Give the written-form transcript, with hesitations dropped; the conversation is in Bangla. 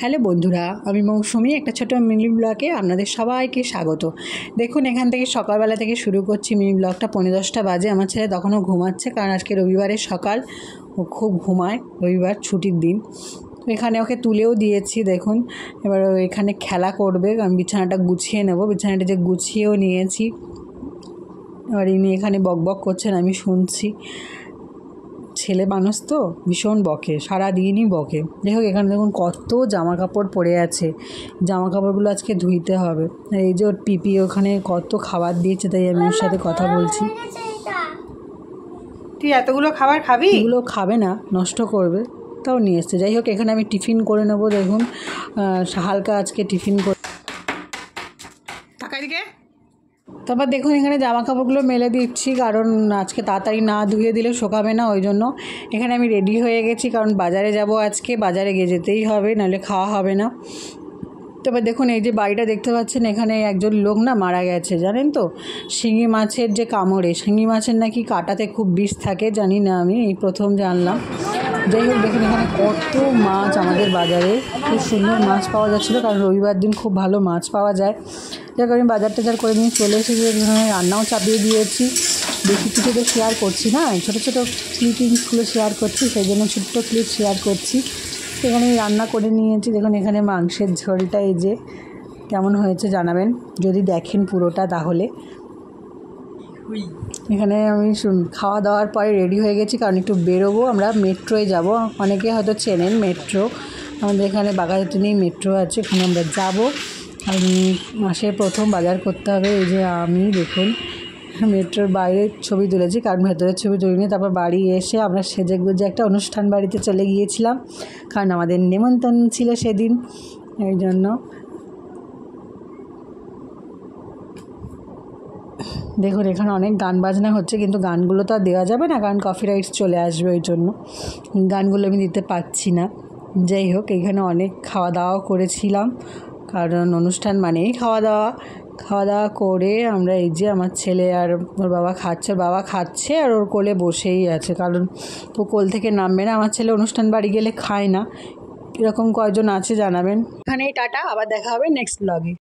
হ্যালো বন্ধুরা, আমি মৌসুমি একটা ছোট মিনি ব্লগে আপনাদের সবাইকে স্বাগত। দেখুন, এখান থেকে সকালবেলা থেকে শুরু করছি মিনি ব্লগটা। 10:45 বাজে। আমার ছেলে তখনও ঘুমাচ্ছে, কারণ আজকে রবিবারের সকাল, ও খুব ঘুমায়, রবিবার ছুটির দিন। এখানে ওকে তুলেও দিয়েছি। দেখুন, এবার এখানে খেলা করবে। আমি বিছানাটা গুছিয়ে নেব, বিছানাটা যে গুছিয়েও নিয়েছি। এবার ইনি এখানে বকবক করছেন, আমি শুনছি। ছেলে মানুষ তো ভীষণ বকে, সারাদিনই বকে। যাই হোক, এখানে দেখুন কত জামা কাপড় পড়ে আছে, জামা কাপড়গুলো আজকে ধুইতে হবে। এই যে ওর পিপি ওখানে কত খাবার দিয়েছে, তাই আমি ওর সাথে কথা বলছি। তুই এতগুলো খাবার খাবি? এগুলো খাবে না, নষ্ট করবে, তাও নিয়ে এসছে। যাই হোক, এখানে আমি টিফিন করে নেবো। দেখুন, হালকা আজকে টিফিন করে। টাকা দিকে তারপর দেখুন, এখানে জামা কাপড়গুলো মেলে দিচ্ছি, কারণ আজকে তাড়াতাড়ি না ধুয়ে দিলে শোকাবে না, ওই জন্য এখানে আমি রেডি হয়ে গেছি। কারণ বাজারে যাব আজকে, বাজারে গিয়ে যেতেই হবে, নাহলে খাওয়া হবে না। তবে দেখুন, এই যে বাড়িটা দেখতে পাচ্ছেন, এখানে একজন লোক না মারা গেছে, জানেন তো? শিঙি মাছের যে কামড়ে, শিঙি মাছের নাকি কাটাতে খুব বিষ থাকে, জানি না, আমি এই প্রথম জানলাম। যাই হোক, দেখুন এখানে কত মাছ আমাদের বাজারে, খুব সুন্দর মাছ পাওয়া যাচ্ছিলো, কারণ রবিবার দিন খুব ভালো মাছ পাওয়া যায়। যাই হোক, আমি বাজার টাজার করে নিয়ে চলে এসেছি। রান্নাও চাপিয়ে দিয়েছি। বেশি কিছু তো শেয়ার করছি না, ছোটো ছোটো ক্লিপিংসগুলো শেয়ার করছি, সেই জন্য ছোট্ট ক্লিপ শেয়ার করছি। এখানে রান্না করে নিয়েছি। দেখুন, এখানে মাংসের ঝোলটা এই যে কেমন হয়েছে জানাবেন, যদি দেখেন পুরোটা তাহলে। এখানে আমি খাওয়া দাওয়ার পরে রেডি হয়ে গেছি, কারণ একটু বেরোবো, আমরা মেট্রোয় যাব। অনেকে হয়তো চেনেন মেট্রো, আমাদের এখানে বাঘাযতীনে নেই, মেট্রো আছে, ওখানে আমরা যাবো। আর মাসের প্রথম বাজার করতে হবে। এই যে আমি দেখুন মেট্রোর বাইরের ছবি তুলেছি, কারণ ভেতরের ছবি তুলিনি। তারপর বাড়ি এসে আমরা সেজে গুজে একটা অনুষ্ঠান বাড়িতে চলে গিয়েছিলাম, কারণ আমাদের নেমন্তন্ন ছিল সেদিন, এই জন্য। দেখুন, এখানে অনেক গান বাজনা হচ্ছে, কিন্তু গানগুলো তো আর দেওয়া যাবে না, কারণ কপিরাইটস চলে আসবে, ওই জন্য গানগুলো আমি দিতে পারছি না। যাই হোক, এখানে অনেক খাওয়া দাওয়া করেছিলাম, কারণ অনুষ্ঠান মানেই খাওয়া দাওয়া। খাওয়া দাওয়া করে আমরা এই যে আমার ছেলে আর ওর বাবা খাচ্ছে, ওর বাবা খাচ্ছে আর ওর কোলে বসেই আছে, কারণ ও কোল থেকে নামবে না। আমার ছেলে অনুষ্ঠান বাড়ি গেলে খায় না। এরকম কয়জন আছে জানাবেন। এখানেই টাটা, আবার দেখা হবে নেক্সট ব্লগে।